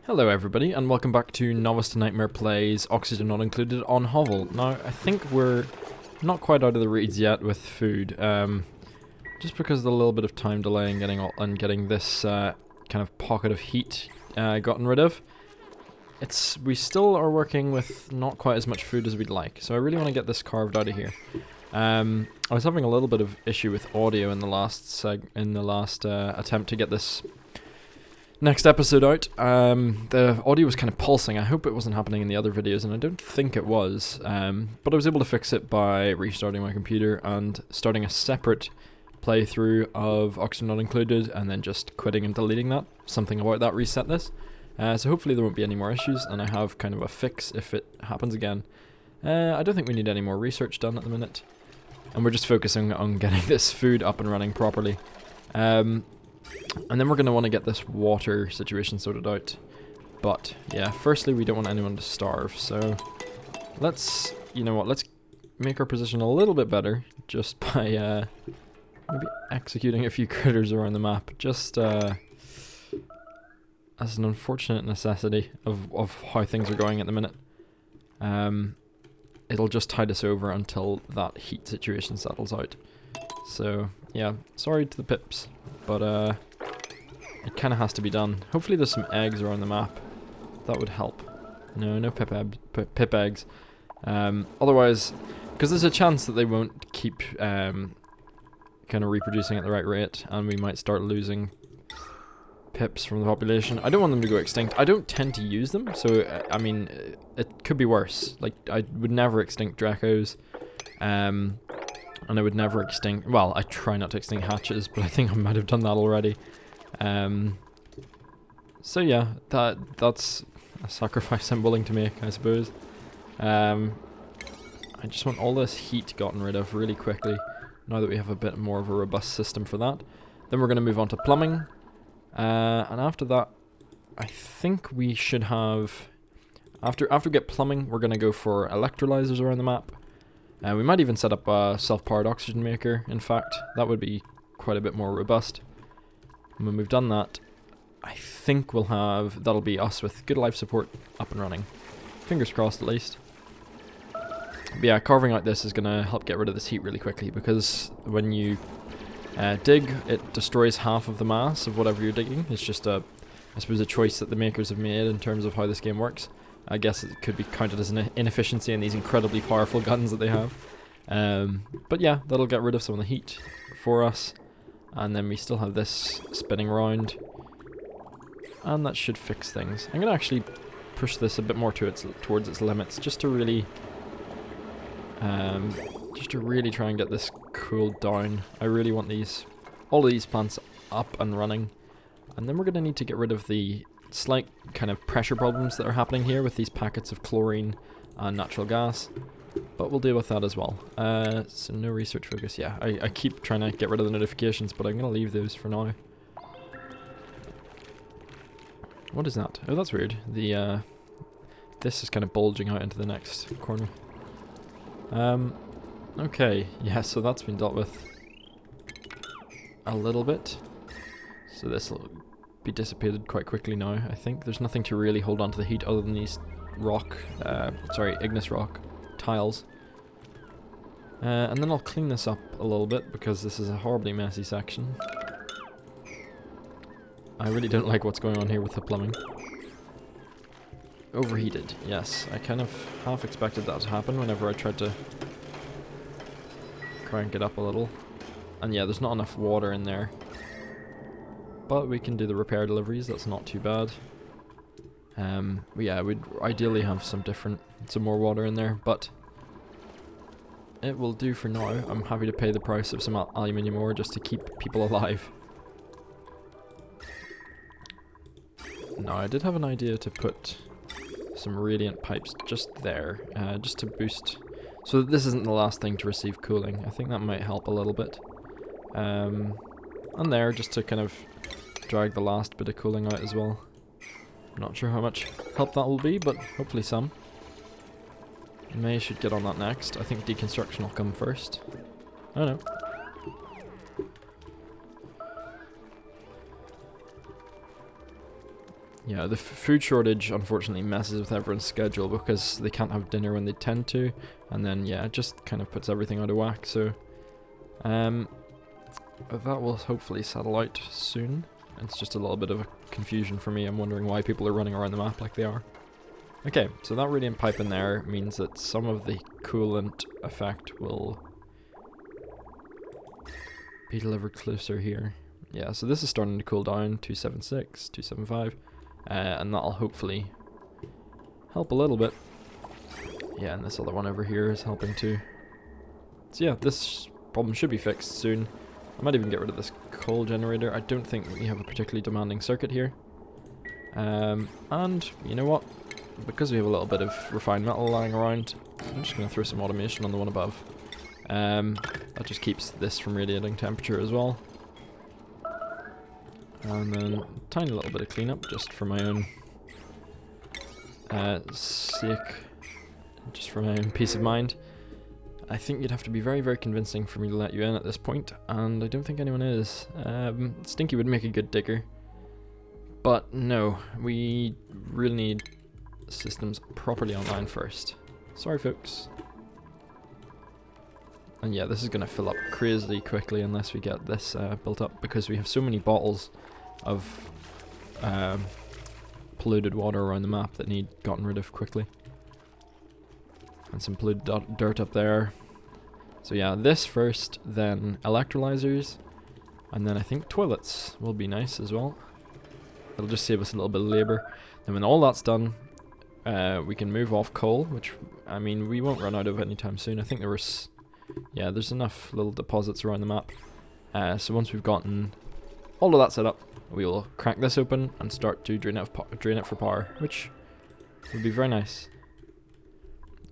Hello everybody, and welcome back to Novice to Nightmare Plays Oxygen Not Included on Hovel. Now, I think we're not quite out of the reeds yet with food, just because of the little bit of time delay in getting this kind of pocket of heat gotten rid of. We still are working with not quite as much food as we'd like, so I really want to get this carved out of here. I was having a little bit of issue with audio in the last attempt to get this next episode out. The audio was kind of pulsing. I hope it wasn't happening in the other videos, and I don't think it was. But I was able to fix it by restarting my computer and starting a separate playthrough of Oxygen Not Included, and then just quitting and deleting that. Something about that reset this. So hopefully there won't be any more issues, and I have kind of a fix if it happens again. I don't think we need any more research done at the minute, and we're just focusing on getting this food up and running properly. And then we're going to want to get this water situation sorted out. But, yeah, firstly, we don't want anyone to starve, so let's, you know what, let's make our position a little bit better just by maybe executing a few critters around the map, just as an unfortunate necessity of how things are going at the minute. It'll just tide us over until that heat situation settles out. So, yeah, sorry to the pips, but it kind of has to be done. Hopefully there's some eggs around the map. That would help. No pip eggs. Otherwise, because there's a chance that they won't keep kind of reproducing at the right rate, and we might start losing pips from the population. I don't want them to go extinct. I don't tend to use them, so I mean, it could be worse. Like, I would never extinct Dracos. And I would never extinct, well, I try not to extinct hatches, but I think I might have done that already. So yeah, that's a sacrifice I'm willing to make, I suppose. I just want all this heat gotten rid of really quickly, now that we have a bit more of a robust system for that. Then we're going to move on to plumbing, and after that, I think we should have, after we get plumbing, we're going to go for electrolyzers around the map. We might even set up a self-powered oxygen maker, in fact. That would be quite a bit more robust. And when we've done that, I think we'll have, that'll be us with good life support up and running. Fingers crossed at least. But yeah, carving out this is going to help get rid of this heat really quickly, because when you dig, it destroys half of the mass of whatever you're digging. It's just I suppose a choice that the makers have made in terms of how this game works. I guess it could be counted as an inefficiency in these incredibly powerful guns that they have. But yeah, that'll get rid of some of the heat for us. And then we still have this spinning round. And that should fix things. I'm going to actually push this a bit more towards its limits, just to really try and get this cooled down. I really want all of these plants up and running. And then we're going to need to get rid of the slight kind of pressure problems that are happening here with these packets of chlorine and natural gas, but we'll deal with that as well. So no research focus. Yeah, I keep trying to get rid of the notifications, but I'm gonna leave those for now. What is that? Oh, that's weird. The this is kind of bulging out into the next corner. Okay, yeah, so that's been dealt with a little bit. So this will be dissipated quite quickly now, I think. There's nothing to really hold on to the heat other than these igneous rock tiles. And then I'll clean this up a little bit, because this is a horribly messy section. I really don't like what's going on here with the plumbing. Overheated, yes. I kind of half expected that to happen whenever I tried to crank it up a little. And yeah, there's not enough water in there. But we can do the repair deliveries, that's not too bad. Yeah, we'd ideally have some more water in there, but it will do for now. I'm happy to pay the price of some aluminium ore just to keep people alive. Now, I did have an idea to put some radiant pipes just there, just to boost, so that this isn't the last thing to receive cooling. I think that might help a little bit. And there, just to kind of drag the last bit of cooling out as well. Not sure how much help that will be, but hopefully some. May should get on that next. I think deconstruction will come first. I don't know. Yeah, the food shortage unfortunately messes with everyone's schedule because they can't have dinner when they tend to, and then yeah, it just kind of puts everything out of whack. So, that will hopefully settle out soon. It's just a little bit of a confusion for me. I'm wondering why people are running around the map like they are. Okay, so that radiant pipe in there means that some of the coolant effect will be delivered closer here. Yeah, so this is starting to cool down, 276, 275, and that'll hopefully help a little bit. Yeah, and this other one over here is helping too. So yeah, this problem should be fixed soon. I might even get rid of this coal generator. I don't think we have a particularly demanding circuit here. And you know what? Because we have a little bit of refined metal lying around, I'm just going to throw some automation on the one above. That just keeps this from radiating temperature as well. And then a tiny little bit of cleanup just for my own sake, just for my own peace of mind. I think you'd have to be very, very convincing for me to let you in at this point, and I don't think anyone is. Stinky would make a good digger, but no, we really need systems properly online first. Sorry, folks. And yeah, this is going to fill up crazily quickly unless we get this built up, because we have so many bottles of polluted water around the map that need gotten rid of quickly. And some polluted dirt up there. So yeah, this first, then electrolyzers, and then I think toilets will be nice as well. It'll just save us a little bit of labour. And when all that's done, we can move off coal, which, I mean, we won't run out of anytime soon. I think there was, yeah, there's enough little deposits around the map. So once we've gotten all of that set up, we will crack this open and start to drain it for power, which would be very nice.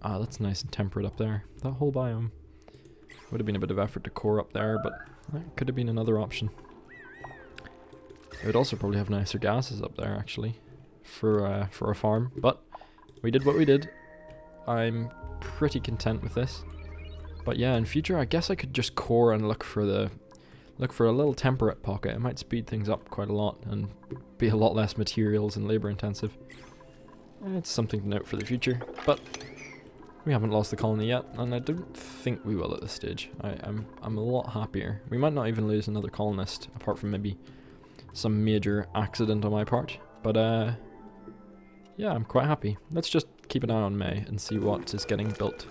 Ah, that's nice and temperate up there. That whole biome. Would have been a bit of effort to core up there, but that could have been another option. It would also probably have nicer gases up there, actually, for a farm. But we did what we did. I'm pretty content with this. But yeah, in future, I guess I could just core and look for a little temperate pocket. It might speed things up quite a lot and be a lot less materials and labor intensive. It's something to note for the future, but we haven't lost the colony yet, and I don't think we will at this stage. I'm a lot happier. We might not even lose another colonist, apart from maybe some major accident on my part. But yeah, I'm quite happy. Let's just keep an eye on May and see what is getting built.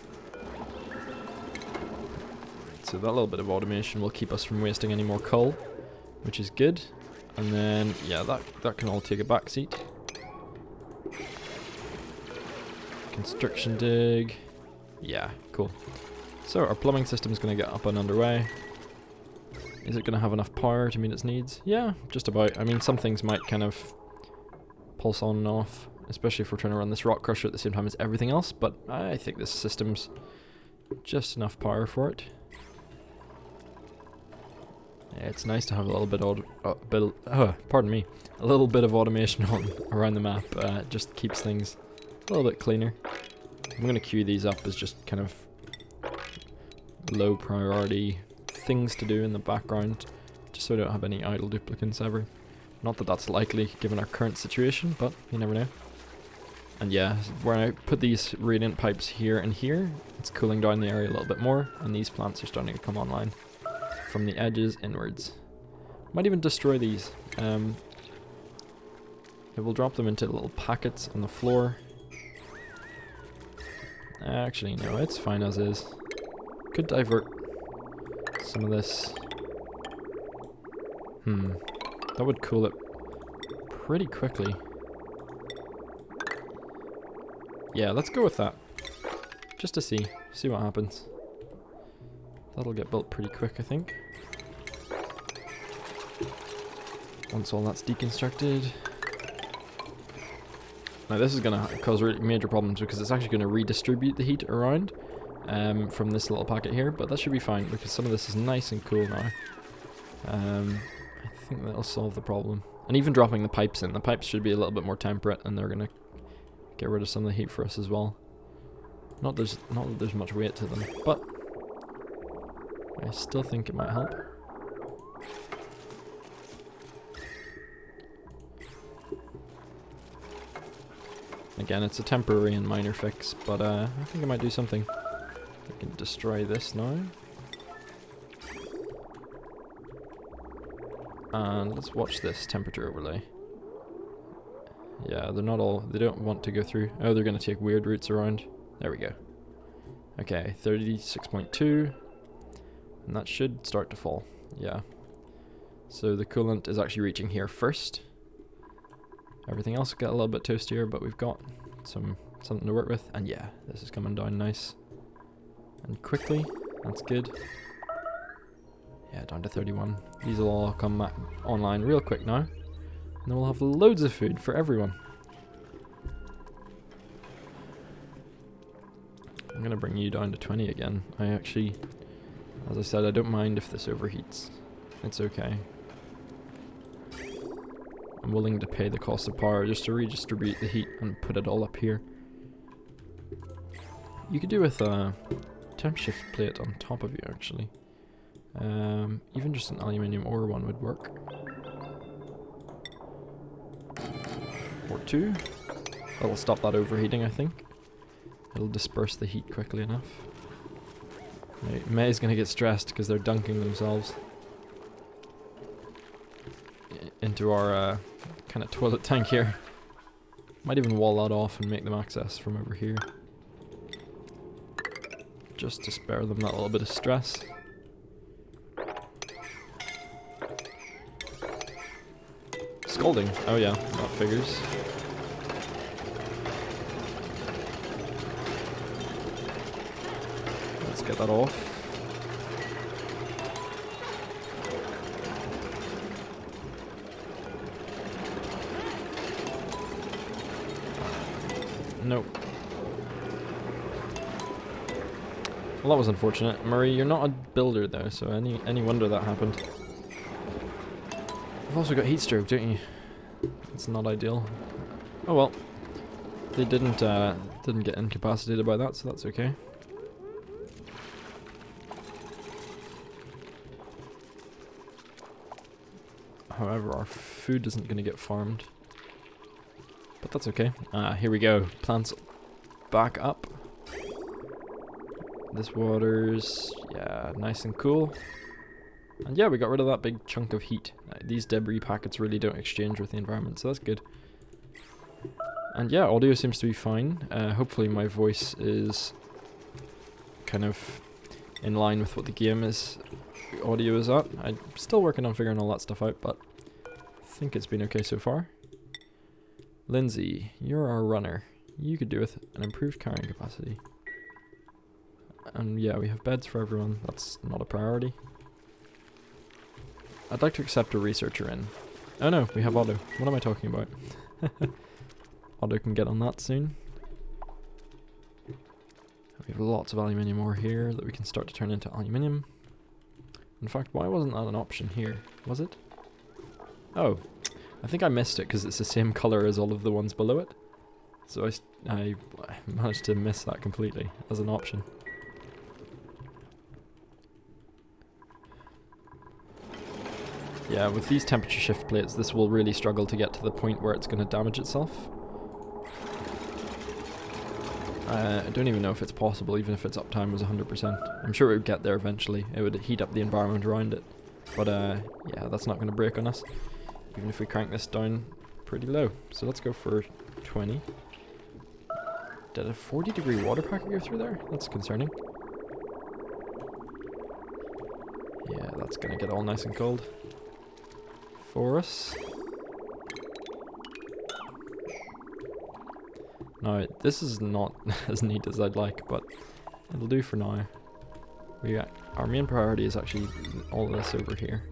So that little bit of automation will keep us from wasting any more coal, which is good. And then yeah, that can all take a back seat. Construction dig. Yeah, cool. So our plumbing system is going to get up and underway. Is it going to have enough power to meet its needs? Yeah, just about. I mean, some things might kind of pulse on and off, especially if we're trying to run this rock crusher at the same time as everything else, but I think this system's just enough power for it. Yeah, it's nice to have a little bit a little bit of automation on around the map. Just keeps things a little bit cleaner. I'm going to queue these up as just kind of low priority things to do in the background, just so I don't have any idle duplicates ever. Not that that's likely given our current situation, but you never know. And yeah, when I put these radiant pipes here and here, it's cooling down the area a little bit more, and these plants are starting to come online from the edges inwards. Might even destroy these. It will drop them into little packets on the floor. Actually, no, it's fine as is. Could divert some of this. That would cool it pretty quickly. Yeah, let's go with that. Just to see what happens. That'll get built pretty quick, I think. Once all that's deconstructed. Now this is going to cause really major problems because it's actually going to redistribute the heat around from this little packet here, but that should be fine because some of this is nice and cool now. I think that'll solve the problem. And even dropping the pipes in, the pipes should be a little bit more temperate and they're going to get rid of some of the heat for us as well. Not that there's much weight to them, but I still think it might help. Again, it's a temporary and minor fix, but I think it might do something. We can destroy this now. And let's watch this temperature overlay. Yeah, they're not all, they don't want to go through. Oh, they're going to take weird routes around. There we go. Okay, 36.2. And that should start to fall. Yeah. So the coolant is actually reaching here first. Everything else got a little bit toastier, but we've got something to work with. And yeah, this is coming down nice. And quickly. That's good. Yeah, down to 31. These will all come online real quick now. And then we'll have loads of food for everyone. I'm going to bring you down to 20 again. I actually, as I said, I don't mind if this overheats. It's okay. I'm willing to pay the cost of power just to redistribute the heat and put it all up here. You could do with a temp shift plate on top of you, actually. Even just an aluminium ore one would work. Or two. That'll stop that overheating, I think. It'll disperse the heat quickly enough. May's gonna get stressed because they're dunking themselves into our kind of toilet tank here. Might even wall that off and make them access from over here. Just to spare them that little bit of stress. Scalding. Oh yeah, that figures. Let's get that off. Nope. Well, that was unfortunate. Murray, you're not a builder though, so any wonder that happened. You've also got heat stroke, don't you? It's not ideal. Oh well. They didn't get incapacitated by that, so that's okay. However, our food isn't going to get farmed. But that's okay. Here we go. Plants back up. This water's, yeah, nice and cool. And yeah, we got rid of that big chunk of heat. These debris packets really don't exchange with the environment, so that's good. And yeah, audio seems to be fine. Hopefully my voice is kind of in line with what the game is. Audio is at. I'm still working on figuring all that stuff out, but I think it's been okay so far. Lindsay, you're our runner. You could do with an improved carrying capacity. And yeah, we have beds for everyone. That's not a priority. I'd like to accept a researcher in. Oh no, we have Otto. What am I talking about? Otto can get on that soon. We have lots of aluminium ore here that we can start to turn into aluminium. In fact, why wasn't that an option here? Was it? Oh, I think I missed it because it's the same color as all of the ones below it. So I managed to miss that completely as an option. Yeah, with these temperature shift plates, this will really struggle to get to the point where it's going to damage itself. I don't even know if it's possible, even if its uptime was 100%. I'm sure it would get there eventually. It would heat up the environment around it. But yeah, that's not going to break on us, even if we crank this down pretty low. So let's go for 20. Did a 40-degree water packet go through there? That's concerning. Yeah, that's going to get all nice and cold for us. Now, this is not as neat as I'd like, but it'll do for now. Our main priority is actually all this over here.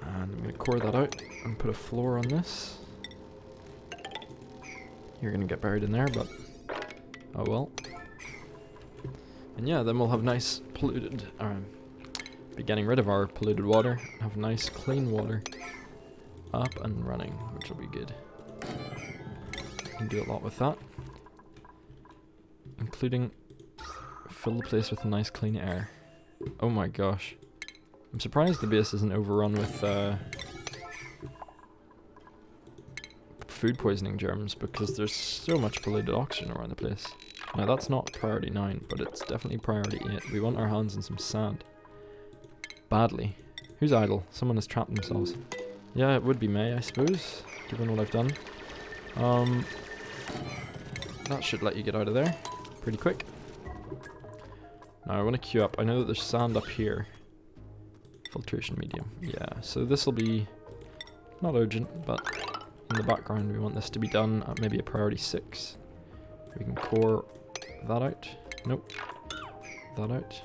And I'm going to core that out and put a floor on this. You're going to get buried in there, but oh well. And yeah, then we'll have nice polluted, be getting rid of our polluted water, and have nice clean water up and running, which will be good. Can do a lot with that, including fill the place with nice clean air. Oh my gosh, I'm surprised the base isn't overrun with food poisoning germs because there's so much polluted oxygen around the place. Now that's not priority 9, but it's definitely priority 8. We want our hands on some sand. Badly. Who's idle? Someone has trapped themselves. Yeah, it would be May, I suppose, given what I've done. That should let you get out of there pretty quick. Now I want to queue up. I know that there's sand up here. Filtration medium. Yeah, so this will be not urgent, but in the background we want this to be done at maybe a priority 6. We can core that out. Nope. That out.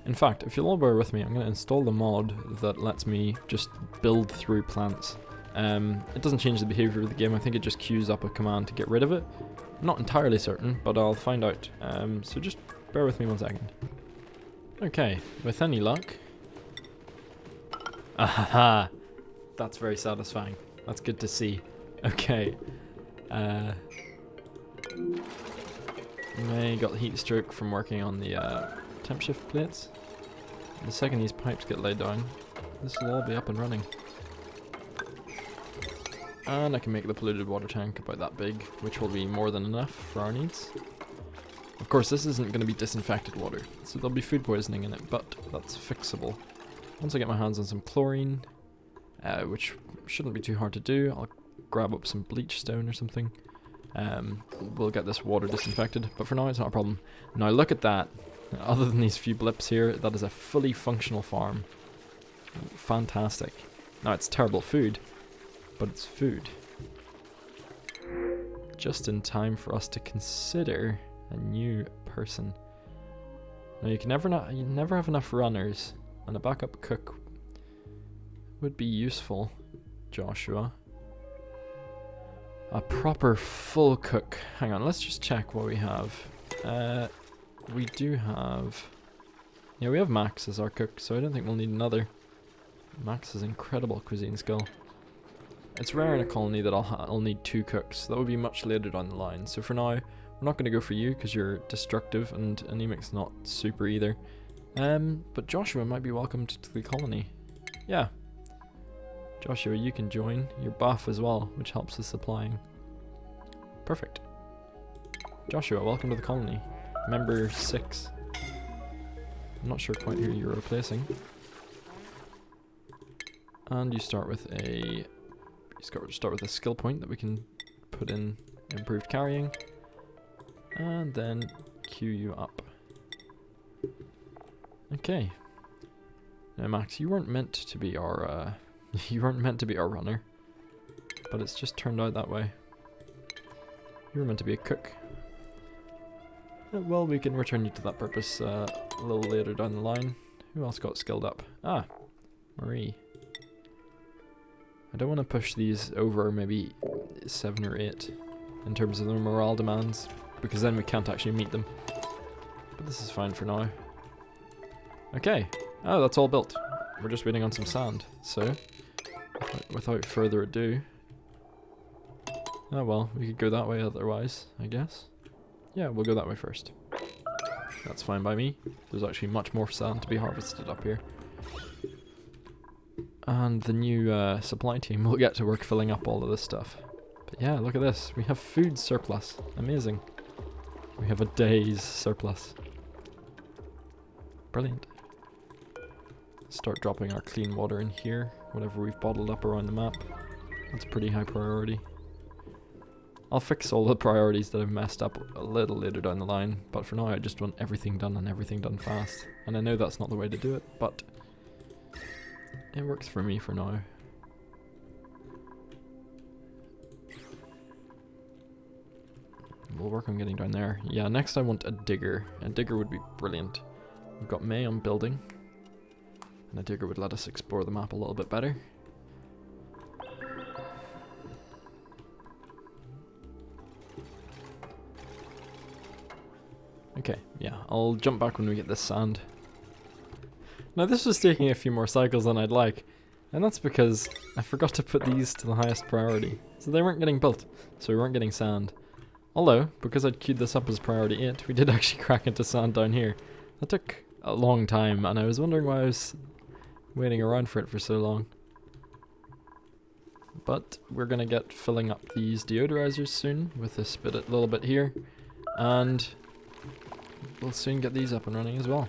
In fact, if you'll all bear with me, I'm going to install the mod that lets me just build through plants. It doesn't change the behavior of the game. I think it just queues up a command to get rid of it. I'm not entirely certain, but I'll find out. So just bear with me 1 second. Okay, with any luck. Ahaha! That's very satisfying. That's good to see. Okay. May got heat stroke from working on the temp shift plates. The second these pipes get laid down, this will all be up and running. And I can make the polluted water tank about that big, which will be more than enough for our needs. Of course, this isn't going to be disinfected water, so there'll be food poisoning in it, but that's fixable. Once I get my hands on some chlorine, which shouldn't be too hard to do, I'll grab up some bleach stone or something. We'll get this water disinfected, but for now it's not a problem. Now look at that. Other than these few blips here, that is a fully functional farm. Fantastic. Now it's terrible food, but it's food. Just in time for us to consider a new person. Now you never have enough runners, and a backup cook would be useful, Joshua. A proper full cook. Hang on, let's just check what we have. We do have... Yeah, we have Max as our cook, so I don't think we'll need another. Max has incredible cuisine skill. It's rare in a colony that I'll need 2 cooks. That would be much later down the line. So for now, we're not going to go for you because you're destructive and anemic's not super either. But Joshua might be welcomed to the colony. Yeah. Joshua, you can join. You're buff as well, which helps with supplying. Perfect. Joshua, welcome to the colony. Member 6. I'm not sure quite who you're replacing. And you start with a... start with a skill point that we can put in improved carrying. And then queue you up. Okay. Now Max, you weren't meant to be our you weren't meant to be our runner. But it's just turned out that way. You were meant to be a cook. Well, we can return you to that purpose a little later down the line. Who else got skilled up? Ah, Marie. I don't want to push these over maybe 7 or 8 in terms of the morale demands, because then we can't actually meet them. But this is fine for now. Okay. Oh, that's all built. We're just waiting on some sand. So, without further ado... Oh well, we could go that way otherwise, I guess. Yeah, we'll go that way first. That's fine by me. There's actually much more sand to be harvested up here. And the new supply team will get to work filling up all of this stuff. But yeah, look at this. We have food surplus. Amazing. We have a day's surplus. Brilliant. Start dropping our clean water in here. Whatever we've bottled up around the map. That's pretty high priority. I'll fix all the priorities that I've messed up a little later down the line, but for now I just want everything done and everything done fast. And I know that's not the way to do it, but it works for me for now. We'll work on getting down there. Yeah, next I want a digger. A digger would be brilliant. We've got May on building, and a digger would let us explore the map a little bit better. Okay, yeah, I'll jump back when we get this sand. Now this was taking a few more cycles than I'd like, and that's because I forgot to put these to the highest priority. So they weren't getting built, so we weren't getting sand. Although, because I'd queued this up as priority 8, we did actually crack into sand down here. That took a long time, and I was wondering why I was waiting around for it for so long. But we're gonna get filling up these deodorizers soon with this little bit here, and we'll soon get these up and running as well.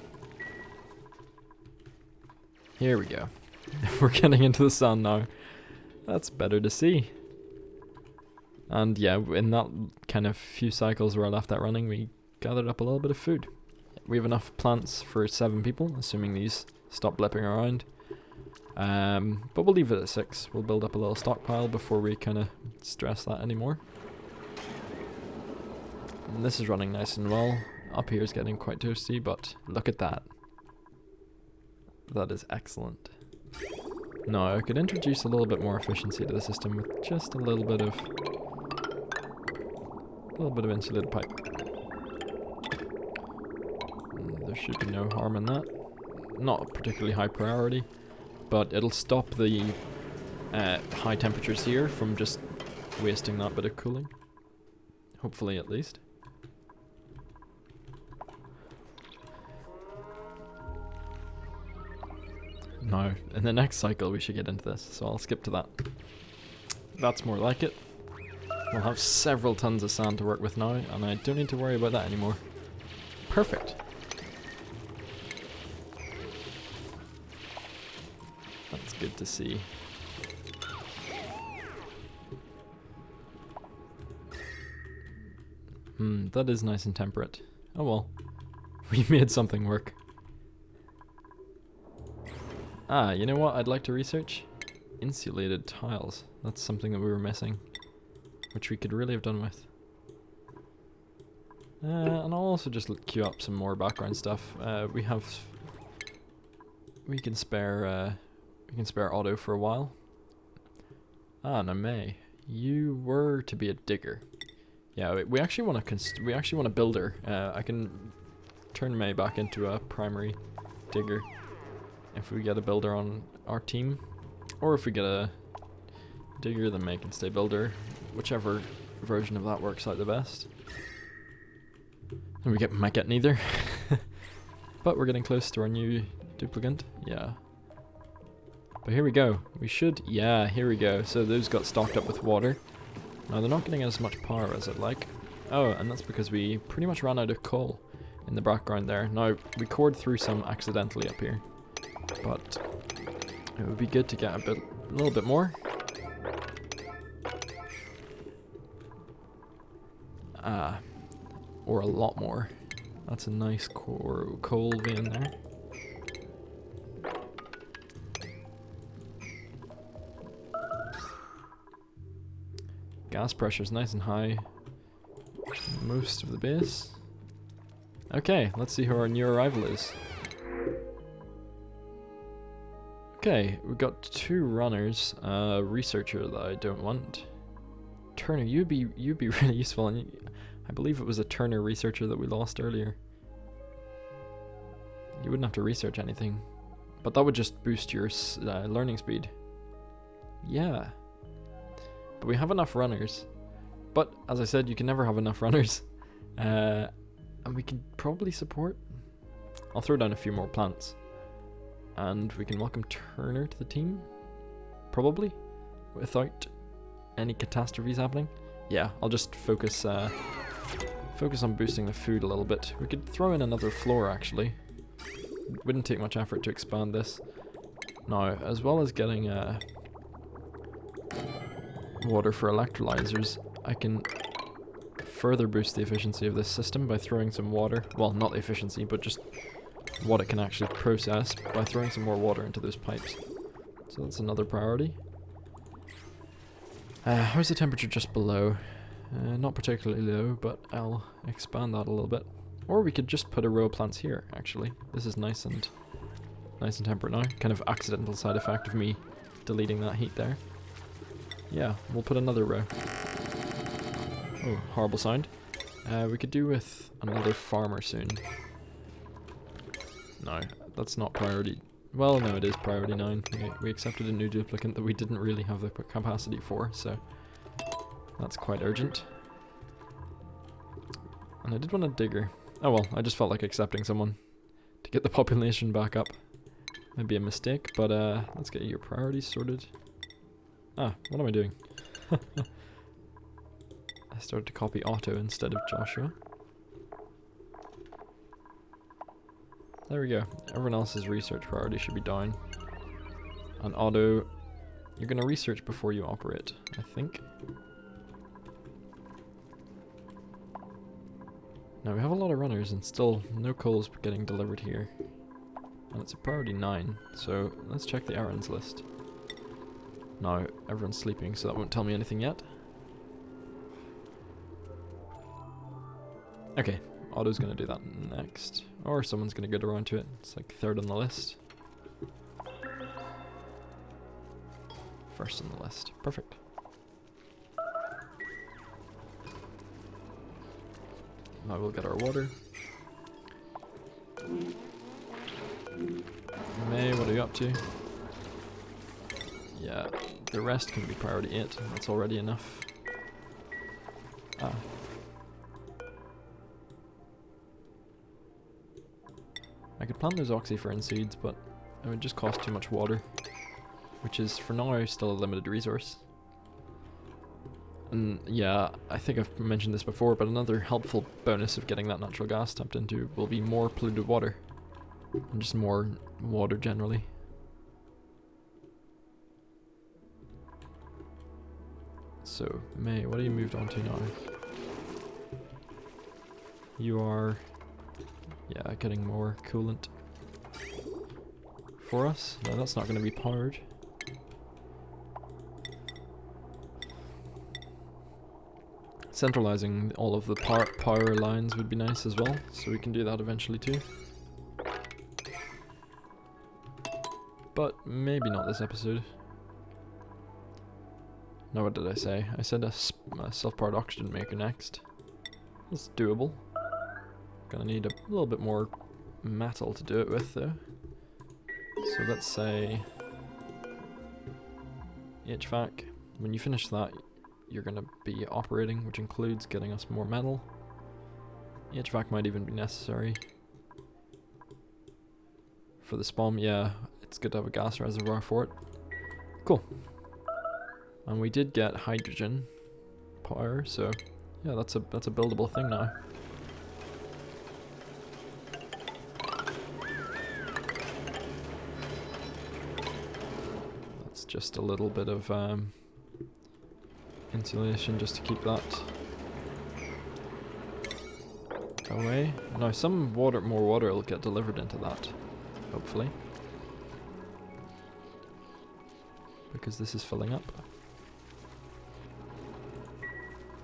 Here we go. We're getting into the sun now. That's better to see. And yeah, in that kind of few cycles where I left that running, we gathered up a little bit of food. We have enough plants for 7 people, assuming these stop blipping around. But we'll leave it at 6. We'll build up a little stockpile before we kind of stress that anymore. And this is running nice and well. Up here is getting quite toasty, but look at that. That is excellent. Now, I could introduce a little bit more efficiency to the system with just a little bit of insulated pipe. There should be no harm in that. Not particularly high priority, but it'll stop the high temperatures here from just wasting that bit of cooling. Hopefully, at least. Now, in the next cycle we should get into this, so I'll skip to that. That's more like it. We'll have several tons of sand to work with now, and I don't need to worry about that anymore. Perfect. That's good to see. That is nice and temperate. Oh well. We made something work. Ah, you know what I'd like to research? Insulated tiles. That's something that we were missing, which we could really have done with. And I'll also just queue up some more background stuff. We can spare Otto for a while. Ah, now May, you were to be a digger. Yeah, we actually want a builder. I can turn May back into a primary digger if we get a builder on our team, or if we get a digger, then May can stay builder. Whichever version of that works out the best. And we might get neither. But we're getting close to our new duplicant. Yeah. But here we go. We should... Yeah, here we go. So those got stocked up with water. Now they're not getting as much power as I'd like. Oh, and that's because we pretty much ran out of coal in the background there. Now, we cored through some accidentally up here, but it would be good to get a little bit more. Or a lot more. That's a nice coal vein there. Gas pressure's nice and high. Most of the base. Okay, let's see who our new arrival is. Okay, we've got 2 runners. A researcher that I don't want. Turner, you'd be really useful, and I believe it was a Turner researcher that we lost earlier. You wouldn't have to research anything, but that would just boost your learning speed. Yeah. But we have enough runners. But, as I said, you can never have enough runners. And we can probably support... I'll throw down a few more plants. And we can welcome Turner to the team. Probably. Without any catastrophes happening. Yeah, I'll just focus on boosting the food a little bit. We could throw in another floor, actually. It wouldn't take much effort to expand this. Now, as well as getting... water for electrolyzers, I can further boost the efficiency of this system by throwing some water, well, not the efficiency, but just what it can actually process by throwing some more water into those pipes. So that's another priority. How's the temperature just below? Not particularly low, but I'll expand that a little bit. Or we could just put a row of plants here, actually. This is nice and temperate now. Kind of accidental side effect of me deleting that heat there. Yeah, we'll put another row. Oh, horrible sound. We could do with another farmer soon. No, that's not priority. Well, no, it is priority 9. We accepted a new duplicant that we didn't really have the capacity for, so that's quite urgent. And I did want a digger. Oh well, I just felt like accepting someone to get the population back up. Might be a mistake, but let's get your priorities sorted. Ah, what am I doing? I started to copy Otto instead of Joshua. There we go. Everyone else's research priority should be down. And Otto, you're gonna research before you operate, I think. Now we have a lot of runners and still no coals getting delivered here. And it's a priority 9, so let's check the errands list. No, everyone's sleeping, so that won't tell me anything yet. Okay, Otto's gonna do that next. Or someone's gonna get around to it. It's like 3rd on the list. First on the list. Perfect. Now we'll get our water. May, what are you up to? Yeah, the rest can be priority 8. That's already enough. Ah. I could plant those oxyfern seeds, but it would just cost too much water. Which is, for now, still a limited resource. And yeah, I think I've mentioned this before, but another helpful bonus of getting that natural gas tapped into will be more polluted water. And just more water generally. So, May, what are you moved on to now? You are, yeah, getting more coolant for us. No, that's not going to be powered. Centralizing all of the power lines would be nice as well, so we can do that eventually too. But maybe not this episode. No, what did I say? I said a self-powered oxygen maker next. That's doable. Gonna need a little bit more metal to do it with though. So let's say HVAC. When you finish that, you're gonna be operating, which includes getting us more metal. HVAC might even be necessary. For the SPOM, yeah, it's good to have a gas reservoir for it. Cool. And we did get hydrogen power, so yeah, that's a buildable thing now. That's just a little bit of insulation just to keep that away. Now some more water will get delivered into that, hopefully. Because this is filling up.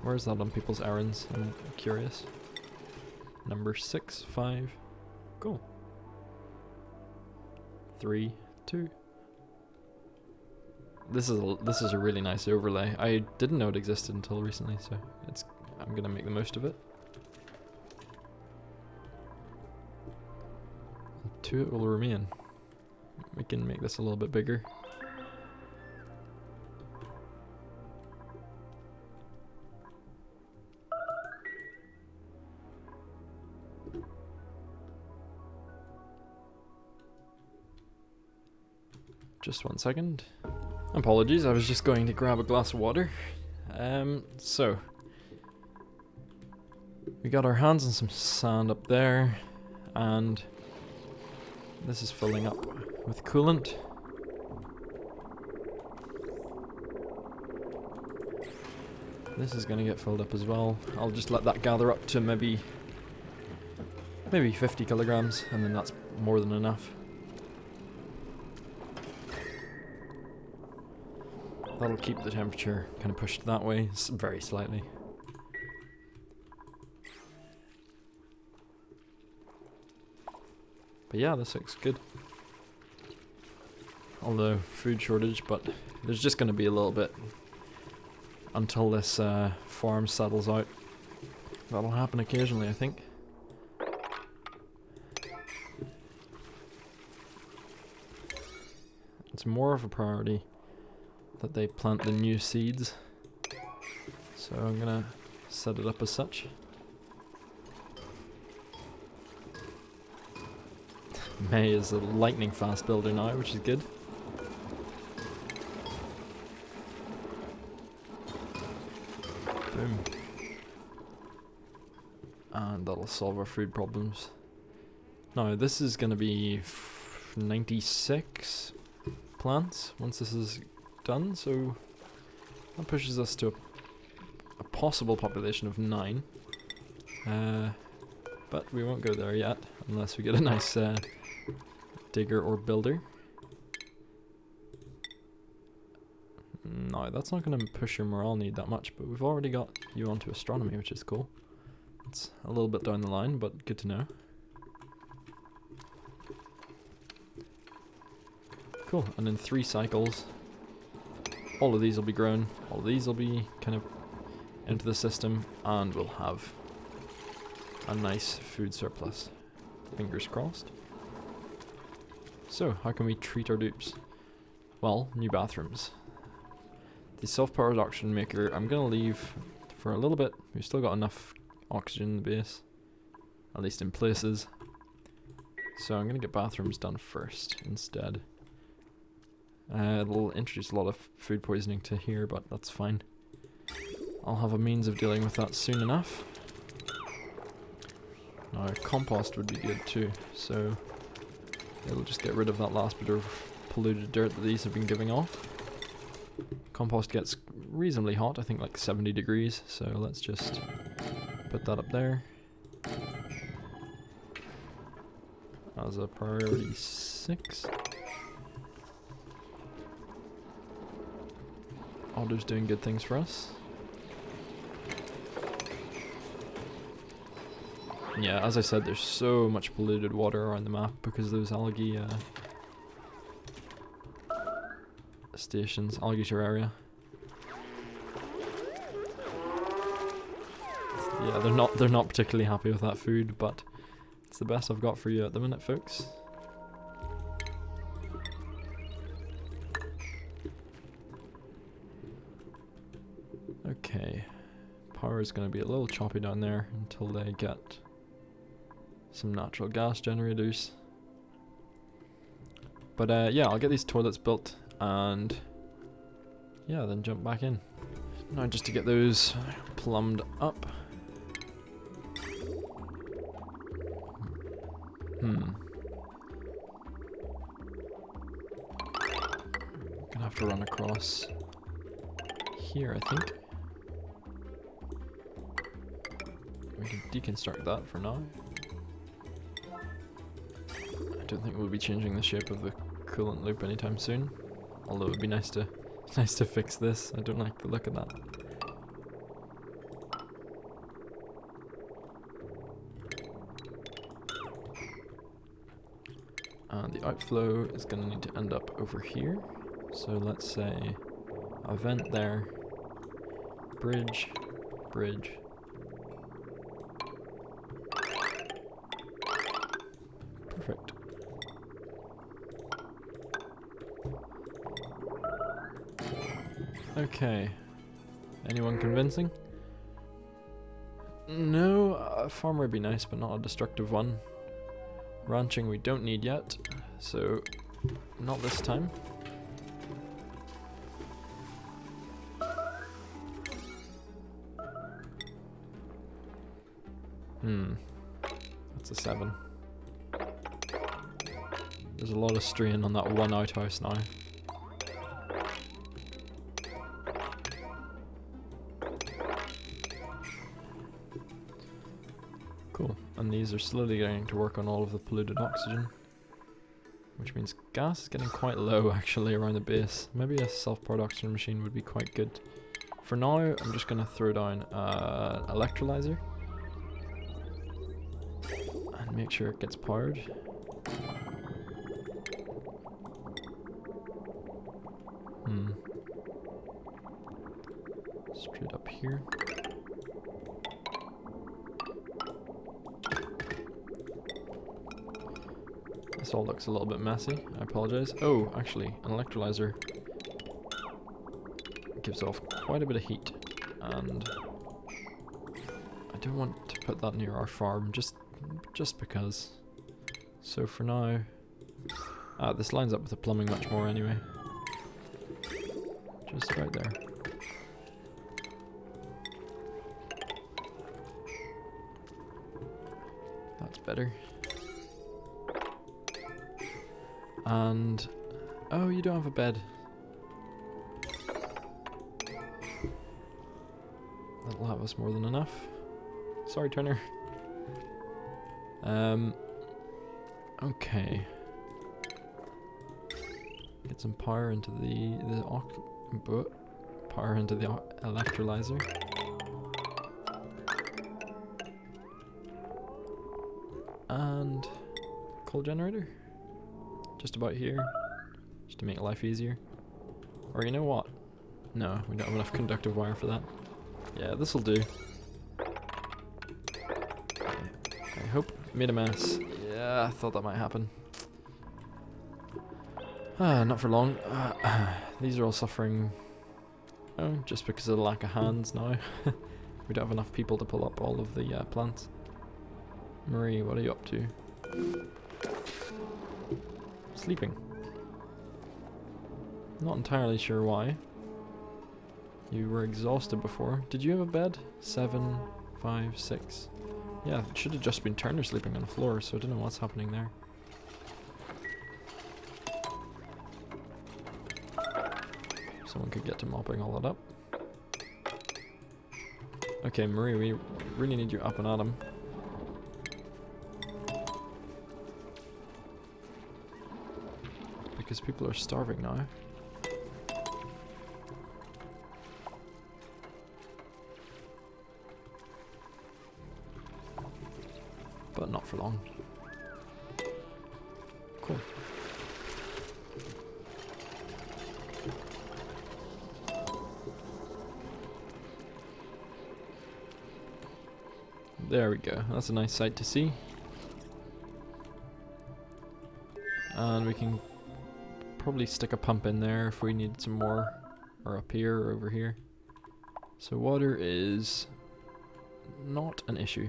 Where is that on people's errands? I'm curious. Number 6, 5. Cool. 3, 2. This is a really nice overlay. I didn't know it existed until recently, so I'm gonna make the most of it. And 2 it will remain. We can make this a little bit bigger. Just 1 second. Apologies, I was just going to grab a glass of water. So we got our hands on some sand up there, and this is filling up with coolant. This is gonna get filled up as well. I'll just let that gather up to maybe 50 kilograms, and then that's more than enough. That'll keep the temperature kind of pushed that way, very slightly. But yeah, this looks good. Although, food shortage, but there's just going to be a little bit until this farm settles out. That'll happen occasionally, I think. It's more of a priority that they plant the new seeds, so I'm gonna set it up as such. May is a lightning fast builder now, which is good. Boom. And that'll solve our food problems. Now, this is going to be 96 plants once this is done, so that pushes us to a possible population of 9. But we won't go there yet, unless we get a nice digger or builder. No, that's not going to push your morale need that much, but we've already got you onto astronomy, which is cool. It's a little bit down the line, but good to know. Cool, and in 3 cycles, all of these will be grown, all of these will be kind of into the system, and we'll have a nice food surplus. Fingers crossed. So, how can we treat our dupes? Well, new bathrooms. The self-powered oxygen maker, I'm going to leave for a little bit. We've still got enough oxygen in the base, at least in places. So I'm going to get bathrooms done first instead. It'll introduce a lot of food poisoning to here, but that's fine. I'll have a means of dealing with that soon enough. Now, compost would be good too, so it'll just get rid of that last bit of polluted dirt that these have been giving off. Compost gets reasonably hot, I think like 70 degrees, so let's just put that up there as a priority 6. Auto's doing good things for us. Yeah, as I said, there's so much polluted water around the map because of those algae stations, algae terraria. Yeah, they're not particularly happy with that food, but it's the best I've got for you at the minute, folks. Okay, power is going to be a little choppy down there until they get some natural gas generators. But yeah, I'll get these toilets built and yeah, then jump back in. Now just to get those plumbed up. Gonna have to run across here, I think. We can deconstruct that for now. I don't think we'll be changing the shape of the coolant loop anytime soon. Although it would be nice to fix this. I don't like the look of that. And the outflow is going to need to end up over here. So let's say a vent there, bridge, bridge. Perfect. Okay. Anyone convincing? No, a farmer would be nice, but not a destructive one. Ranching we don't need yet, so not this time. That's a 7. There's a lot of strain on that one outhouse now. Cool, and these are slowly getting to work on all of the polluted oxygen, which means gas is getting quite low actually around the base. Maybe a self-powered oxygen machine would be quite good. For now, I'm just going to throw down an electrolyzer and make sure it gets powered. Straight up here. This all looks a little bit messy, I apologize. Oh, actually, an electrolyzer gives off quite a bit of heat, and I don't want to put that near our farm, just because. So for now, this lines up with the plumbing much more anyway. Just about there. That's better. And oh, you don't have a bed. That'll have us more than enough. Sorry, Turner. Okay. Get some power into the power into the electrolyzer. And coal generator. Just about here. Just to make life easier. Or you know what? No, we don't have enough conductive wire for that. Yeah, this'll do. I hope made a mess. Yeah, I thought that might happen. Not for long. These are all suffering. Oh, just because of the lack of hands now. We don't have enough people to pull up all of the plants. Marie, what are you up to? Sleeping. Not entirely sure why. You were exhausted before. Did you have a bed? 7, 5, 6. Yeah, it should have just been Turner sleeping on the floor, so I don't know what's happening there. Someone could get to mopping all that up. Okay, Marie, we really need you up and at 'em. Because people are starving now. But not for long. Cool. There we go. That's a nice sight to see. And we can probably stick a pump in there if we need some more, or up here or over here. So water is not an issue.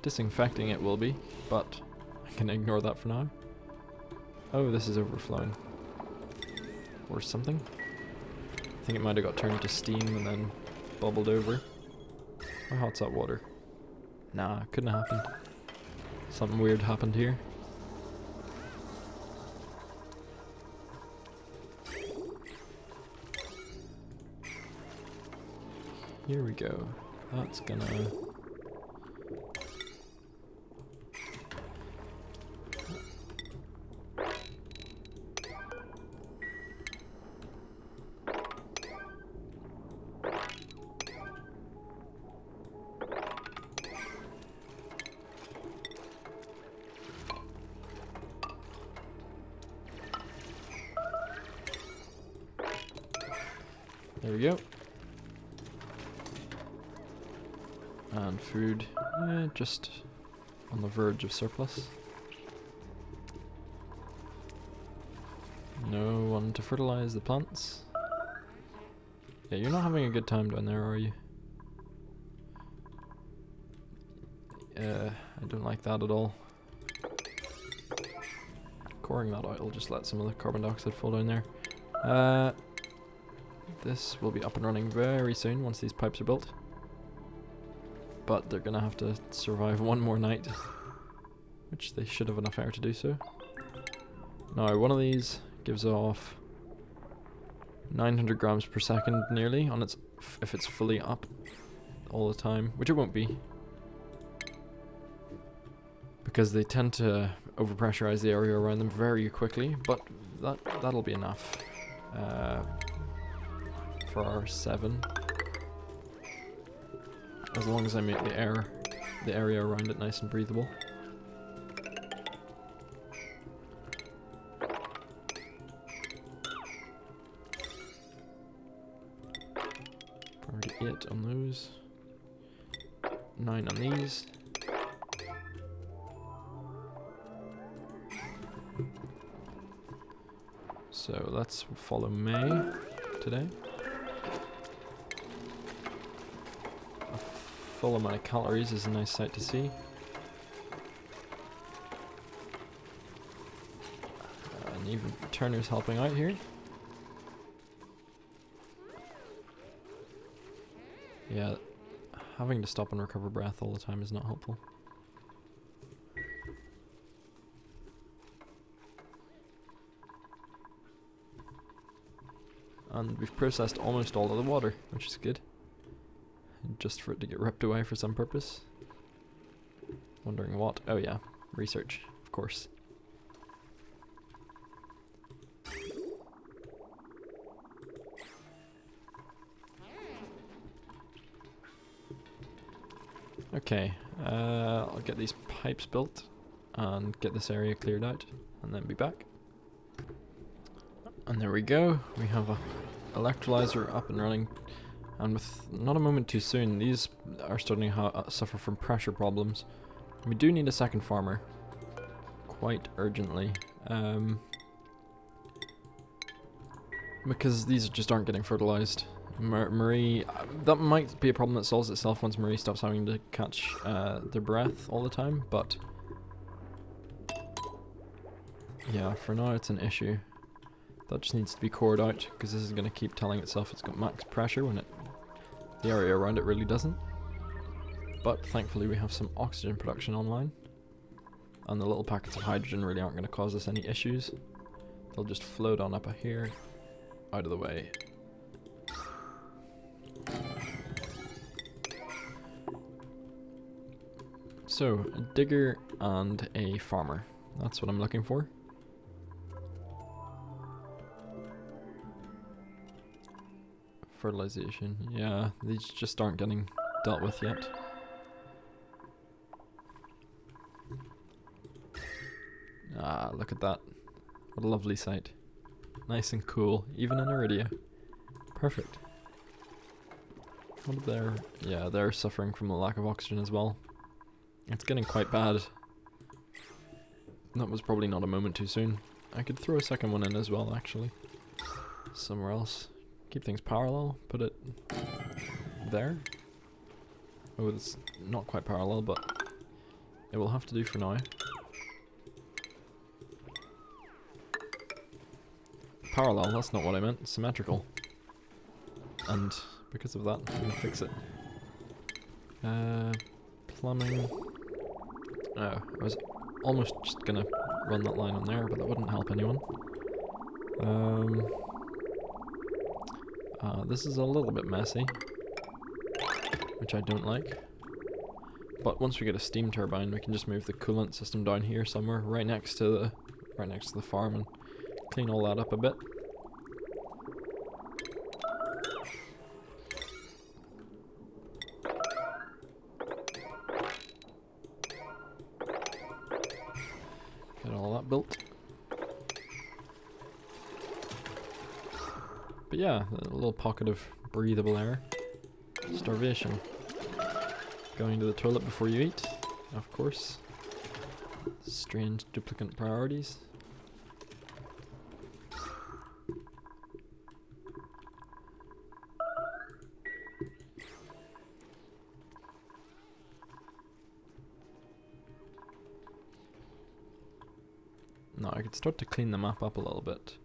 Disinfecting it will be, but I can ignore that for now. Oh, this is overflowing. Or something. I think it might have got turned to steam and then bubbled over. How hot's that water? Nah, couldn't have happened. Something weird happened here. Here we go. That's gonna... There we go. And food, just on the verge of surplus. No one to fertilize the plants. Yeah, you're not having a good time down there, are you? I don't like that at all. Coring that out will just let some of the carbon dioxide fall down there. This will be up and running very soon once these pipes are built. But they're gonna have to survive one more night, which they should have enough air to do so. Now, one of these gives off 900 grams per second nearly on its if it's fully up all the time, which it won't be, because they tend to overpressurize the area around them very quickly. But that'll be enough for our 7. As long as I make the area around it nice and breathable. Already 8 on those. 9 on these. So let's follow May today. Full amount of calories is a nice sight to see. And even Turner's helping out here. Yeah, having to stop and recover breath all the time is not helpful. And we've processed almost all of the water, which is good. Just for it to get ripped away for some purpose. Wondering what? Oh yeah, research, of course. Okay, I'll get these pipes built and get this area cleared out and then be back. And there we go, we have a electrolyzer up and running, and with not a moment too soon, these are starting to suffer from pressure problems. We do need a second farmer, quite urgently, because these just aren't getting fertilized. Marie, that might be a problem that solves itself once Marie stops having to catch their breath all the time, but yeah, for now it's an issue. That just needs to be cored out, because this is going to keep telling itself it's got max pressure when the area around it really doesn't. But thankfully we have some oxygen production online, and the little packets of hydrogen really aren't going to cause us any issues. They'll just float on up here, out of the way. So, a digger and a farmer. That's what I'm looking for. Fertilization. Yeah, these just aren't getting dealt with yet. Ah, look at that. What a lovely sight. Nice and cool, even in Iridia. Perfect. What are their... Yeah, they're suffering from a lack of oxygen as well. It's getting quite bad. That was probably not a moment too soon. I could throw a second one in as well, actually. Somewhere else. Keep things parallel, put it there. Oh, it's not quite parallel, but it will have to do for now. Parallel, that's not what I meant. Symmetrical. And because of that, I'm gonna fix it. Plumbing. Oh, I was almost just gonna run that line on there, but that wouldn't help anyone. This is a little bit messy, which I don't like. But once we get a steam turbine, we can just move the coolant system down here somewhere, right next to the farm, and clean all that up a bit. Get all that built. But yeah, a little pocket of breathable air. Starvation. Going to the toilet before you eat, of course. Strange duplicate priorities. No, I could start to clean the map up a little bit.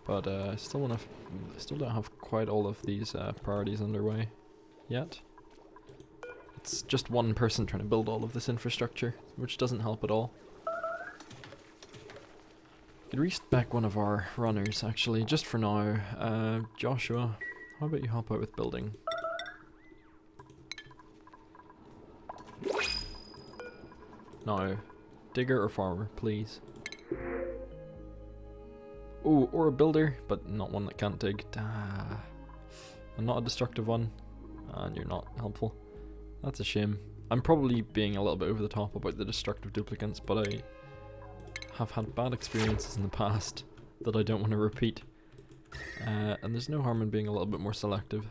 But I still don't have quite all of these priorities underway yet. It's just one person trying to build all of this infrastructure, which doesn't help at all. Could respec one of our runners, actually, just for now. Joshua, how about you help out with building? No. Digger or farmer, please. Ooh, or a builder, but not one that can't dig. And not a destructive one, and you're not helpful. That's a shame. I'm probably being a little bit over the top about the destructive duplicates, but I have had bad experiences in the past that I don't want to repeat. And there's no harm in being a little bit more selective,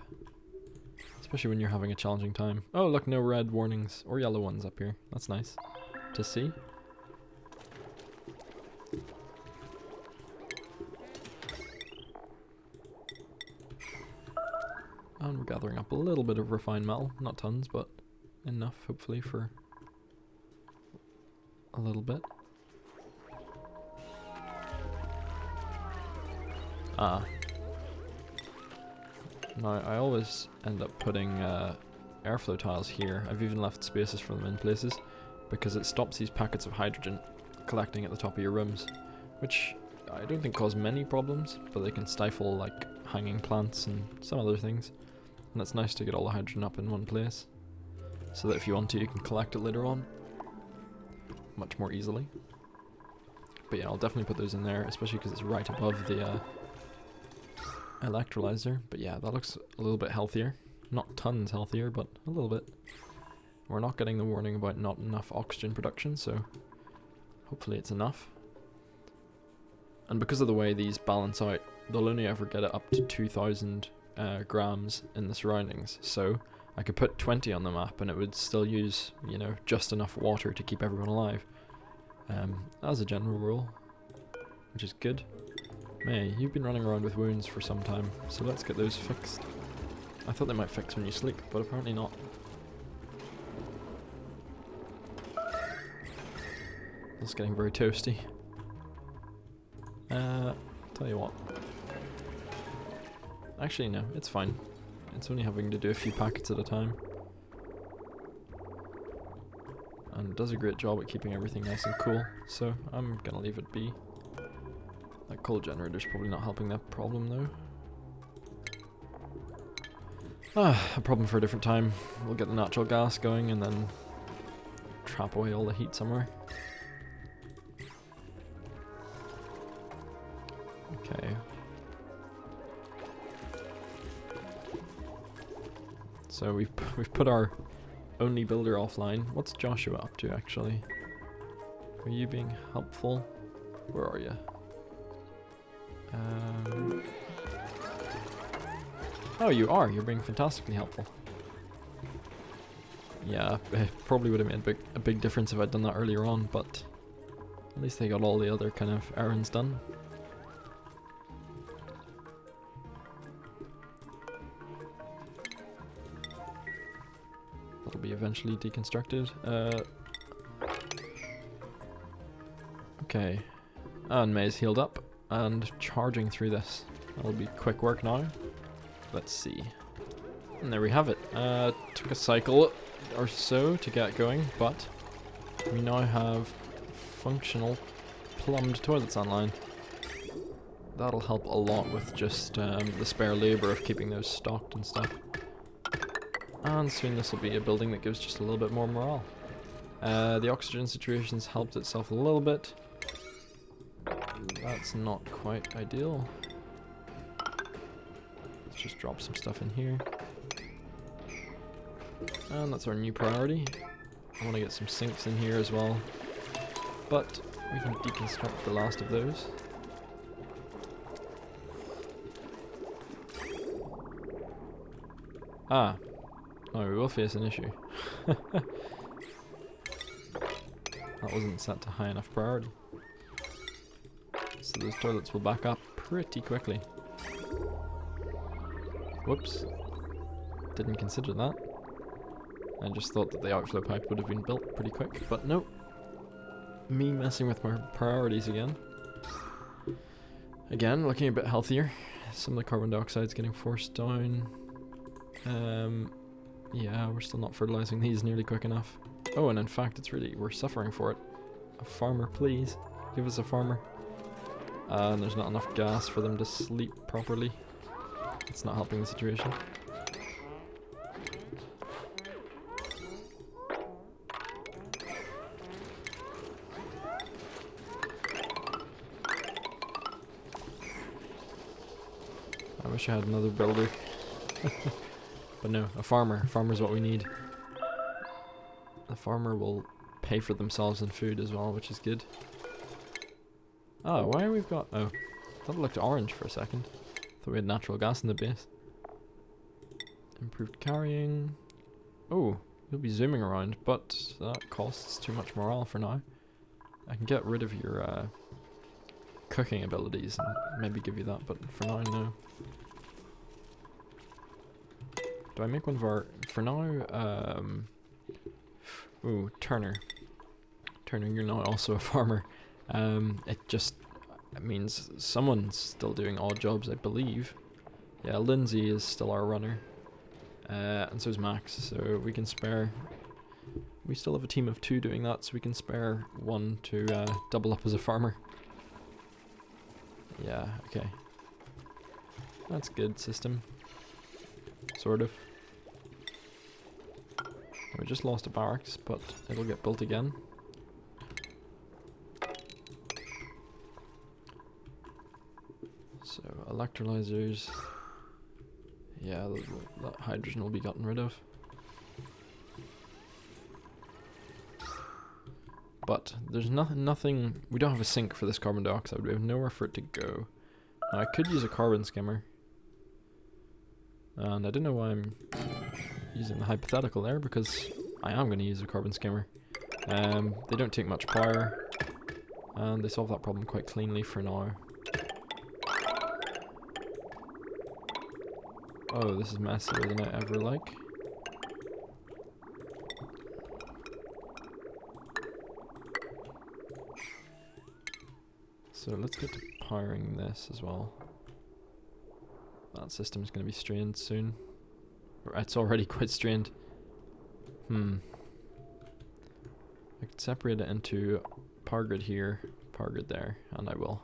especially when you're having a challenging time. Oh look, no red warnings, or yellow ones up here. That's nice to see. And we're gathering up a little bit of refined metal, not tons, but enough hopefully for a little bit. Ah. Now, I always end up putting airflow tiles here. I've even left spaces for them in places, because it stops these packets of hydrogen collecting at the top of your rooms, which I don't think cause many problems, but they can stifle like hanging plants and some other things. And it's nice to get all the hydrogen up in one place, so that if you want to, you can collect it later on much more easily. But yeah, I'll definitely put those in there, especially because it's right above the electrolyzer. But yeah, that looks a little bit healthier. Not tons healthier, but a little bit. We're not getting the warning about not enough oxygen production, so hopefully it's enough. And because of the way these balance out, they'll only ever get it up to 2,000 grams in the surroundings. So I could put 20 on the map and it would still use, you know, just enough water to keep everyone alive. As a general rule, which is good. May, you've been running around with wounds for some time, so let's get those fixed. I thought they might fix when you sleep, but apparently not. It's getting very toasty. Tell you what. Actually, no, it's fine. It's only having to do a few packets at a time. And it does a great job at keeping everything nice and cool, so I'm gonna leave it be. That coal generator's probably not helping that problem though. A problem for a different time. We'll get the natural gas going and then trap away all the heat somewhere. Okay. So we've put our only builder offline. What's Joshua up to actually? Are you being helpful? Where are you? Oh, you are. You're being fantastically helpful. Yeah, it probably would have made a big difference if I'd done that earlier on, but at least they got all the other kind of errands done. That'll be eventually deconstructed. Okay. And May's healed up and charging through this. That'll be quick work now. Let's see. And there we have it. Took a cycle or so to get going, but we now have functional plumbed toilets online. That'll help a lot with just the spare labor of keeping those stocked and stuff. And soon this will be a building that gives just a little bit more morale. The oxygen situation's helped itself a little bit. That's not quite ideal. Let's just drop some stuff in here. And that's our new priority. I want to get some sinks in here as well. But we can deconstruct the last of those. Ah. No, we will face an issue. That wasn't set to high enough priority. So those toilets will back up pretty quickly. Whoops. Didn't consider that. I just thought that the outflow pipe would have been built pretty quick, but nope. Me messing with my priorities again. Again, looking a bit healthier. Some of the carbon dioxide's getting forced down. Yeah, we're still not fertilizing these nearly quick enough. Oh, and in fact, we're suffering for it. A farmer, please. Give us a farmer. And there's not enough gas for them to sleep properly. It's not helping the situation. I wish I had another builder. But no, a farmer. A farmer's what we need. The farmer will pay for themselves in food as well, which is good. Oh, why are we got... Oh, that looked orange for a second. Thought we had natural gas in the base. Improved carrying. Oh, you'll be zooming around, but that costs too much morale for now. I can get rid of your cooking abilities and maybe give you that, but for now, no. Do I make one of our... For now, ooh, Turner. Turner, you're now also a farmer. It just... That means someone's still doing odd jobs, I believe. Yeah, Lindsay is still our runner. And so is Max, so we can spare... We still have a team of 2 doing that, so we can spare 1 to double up as a farmer. Yeah, okay. That's good system. Sort of. We just lost a barracks, but it'll get built again. So, electrolyzers. Yeah, that hydrogen will be gotten rid of. But there's nothing. We don't have a sink for this carbon dioxide. We have nowhere for it to go. Now, I could use a carbon skimmer. And I don't know why I'm using the hypothetical there, because I am going to use a carbon skimmer. They don't take much power, and they solve that problem quite cleanly for now. Oh, this is messier than I ever like. So let's get to powering this as well. That system's going to be strained soon. Or it's already quite strained. I could separate it into power grid here, power grid there, and I will.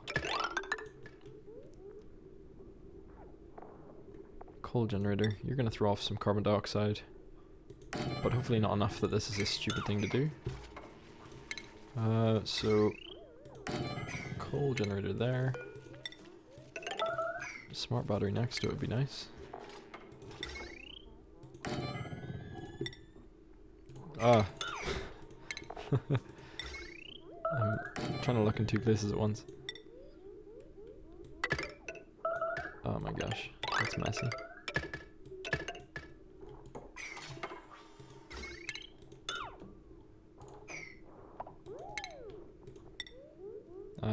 Coal generator, you're going to throw off some carbon dioxide, but hopefully not enough that this is a stupid thing to do. So coal generator there. Smart battery next to it would be nice. Ah. I'm trying to look in 2 places at once. Oh my gosh, that's messy.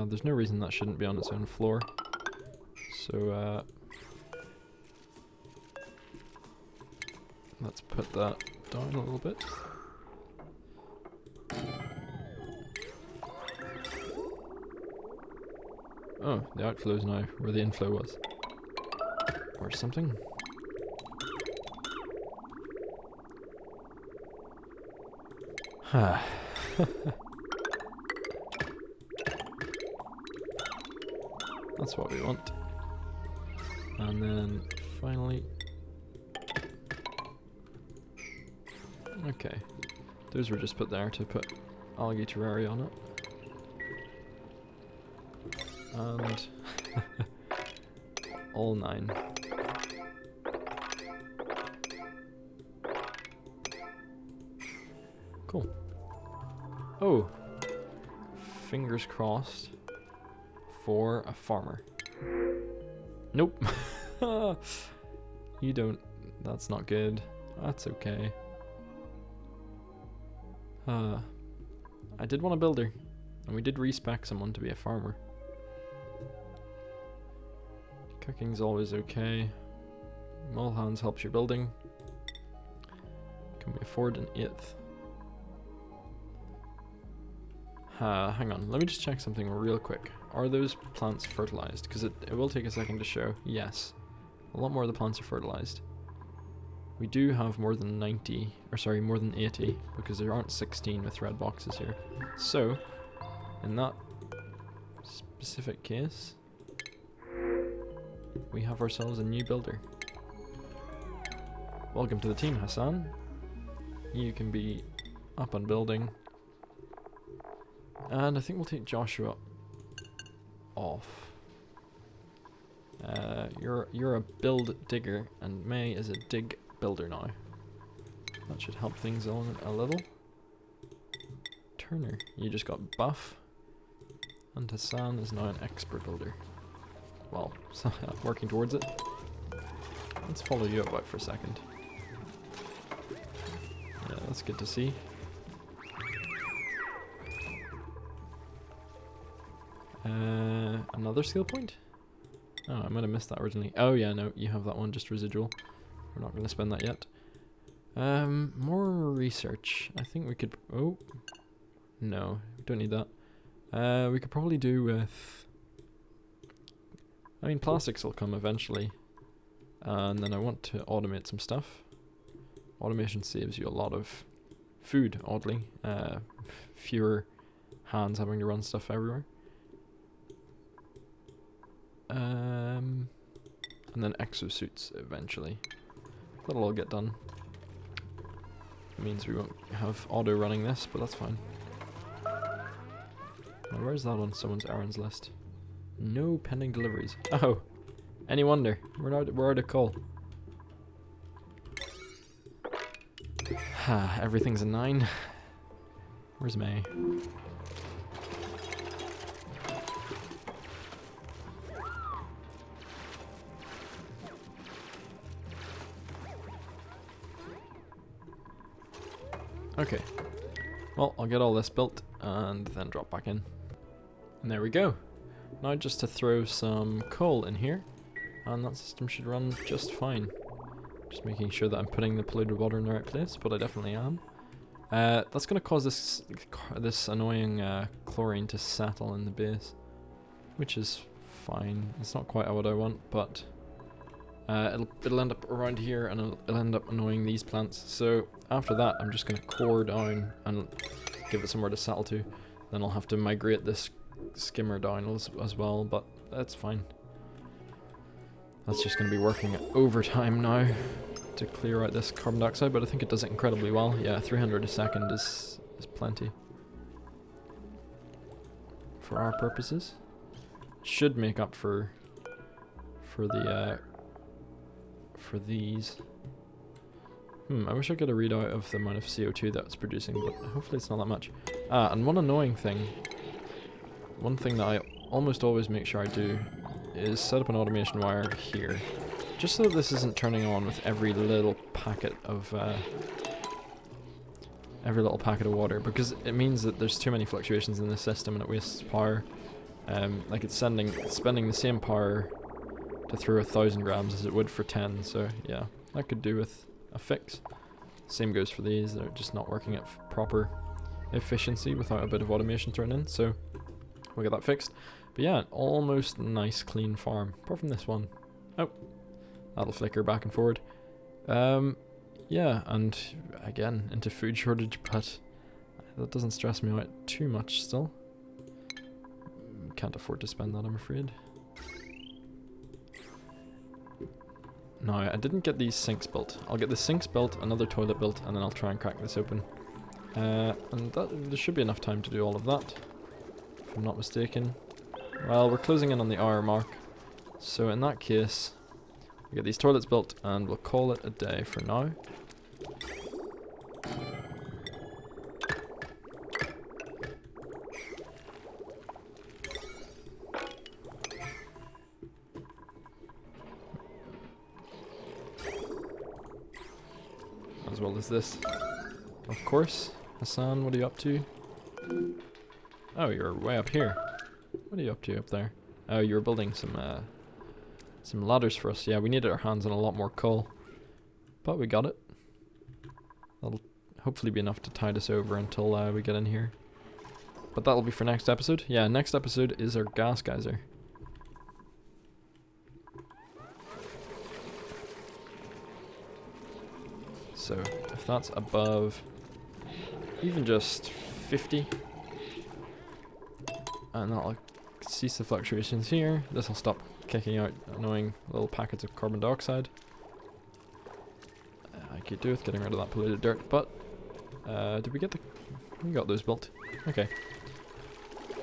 There's no reason that shouldn't be on its own floor. So, let's put that down a little bit. Oh, the outflow is now where the inflow was. Or something. Ha. That's what we want. And then finally... Okay. Those were just put there to put algae terraria on it. And... all 9. Cool. Oh! Fingers crossed for a farmer. Nope. You don't. That's not good. That's okay. I did want a builder, and we did respec someone to be a farmer. Cooking's always okay. Mole hands helps your building. Can we afford an 8th? Hang on, let me just check something real quick. Are those plants fertilized? Because it will take a second to show. Yes. A lot more of the plants are fertilized. We do have more than 90, or sorry, more than 80, because there aren't 16 with red boxes here. So, in that specific case, we have ourselves a new builder. Welcome to the team, Hassan. You can be up on building. And I think we'll take Joshua off. You're a build digger, and May is a dig builder now. That should help things on a little. Turner, you just got buff. And Hassan is now an expert builder. Well, so, working towards it. Let's follow you about for a second. Yeah, that's good to see. Another skill point? Oh, I might have missed that originally. Oh yeah, no, you have that one, just residual. We're not going to spend that yet. More research. I think we could... Oh. No, we don't need that. We could probably do with I mean, plastics will come eventually. And then I want to automate some stuff. Automation saves you a lot of food, oddly. Fewer hands having to run stuff everywhere. And then exosuits eventually. That'll all get done. It means we won't have auto running this, but that's fine. Now, where's that on someone's errands list? No pending deliveries. Oh, any wonder? We're out of coal. Everything's a 9. Where's May? Okay. Well, I'll get all this built and then drop back in. And there we go. Now just to throw some coal in here, and that system should run just fine. Just making sure that I'm putting the polluted water in the right place, but I definitely am. That's going to cause this annoying chlorine to settle in the base, which is fine. It's not quite what I want, but it'll end up around here, and it'll end up annoying these plants. So after that, I'm just going to core down and give it somewhere to settle to. Then I'll have to migrate this skimmer down as well, but that's fine. That's just going to be working overtime now to clear out this carbon dioxide, but I think it does it incredibly well. Yeah, 300 a second is plenty for our purposes. Should make up for these. I wish I got a readout of the amount of CO2 that it's producing, but hopefully it's not that much. And one annoying thing, one thing that I almost always make sure I do is set up an automation wire here, just so that this isn't turning on with every little packet of water, because it means that there's too many fluctuations in the system and it wastes power. Like it's spending the same power to throw 1,000 grams as it would for 10. So yeah, that could do with a fix. Same goes for these; they're just not working at proper efficiency without a bit of automation thrown in. So we'll get that fixed. But yeah, almost nice clean farm, apart from this one. Oh, that'll flicker back and forward. Yeah, and again into food shortage, but that doesn't stress me out too much still. Can't afford to spend that, I'm afraid. No, I didn't get these sinks built. I'll get the sinks built, another toilet built, and then I'll try and crack this open. And there should be enough time to do all of that, if I'm not mistaken. Well, we're closing in on the hour mark, so in that case, we'll get these toilets built, and we'll call it a day for now. As well as this, of course. Hassan, what are you up to? Oh, you're way up here. What are you up to up there? Oh, you were building some ladders for us. Yeah, we needed our hands on a lot more coal, but we got it. That'll hopefully be enough to tide us over until we get in here. But that'll be for next episode. Yeah, next episode is our gas geyser. So if that's above even just 50, and that'll cease the fluctuations here, this will stop kicking out annoying little packets of carbon dioxide. I could do with getting rid of that polluted dirt, but did we get we got those built. Okay,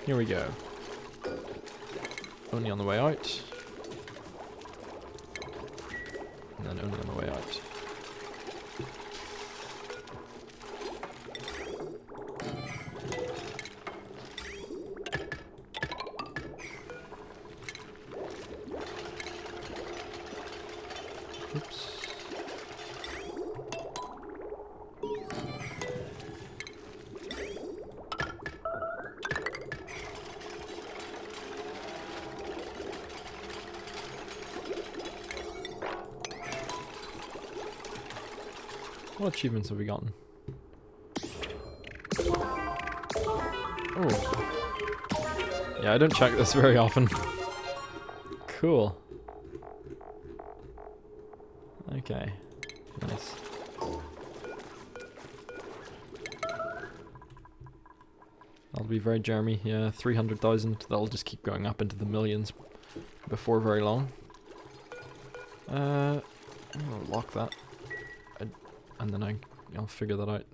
here we go. Only on the way out, and then only on the way out. Oops. What achievements have we gotten? Oh. Yeah, I don't check this very often. cool. Okay, nice. That'll be very Jeremy. Yeah, 300,000. That'll just keep going up into the millions before very long. I'm gonna lock that, and then I'll figure that out.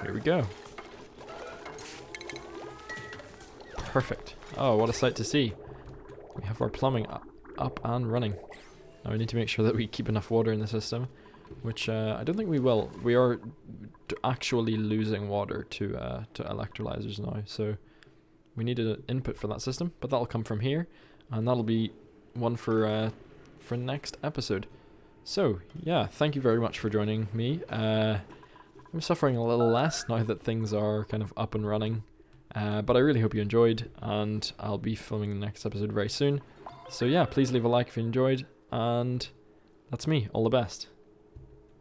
Here we go. Perfect. Oh, what a sight to see. We have our plumbing up and running. Now we need to make sure that we keep enough water in the system, which I don't think we will. We are actually losing water to electrolyzers now, so we need an input for that system, but that'll come from here, and that'll be one for next episode. So yeah, thank you very much for joining me. I'm suffering a little less now that things are kind of up and running, but I really hope you enjoyed, and I'll be filming the next episode very soon. So yeah, please leave a like if you enjoyed, and that's me. All the best.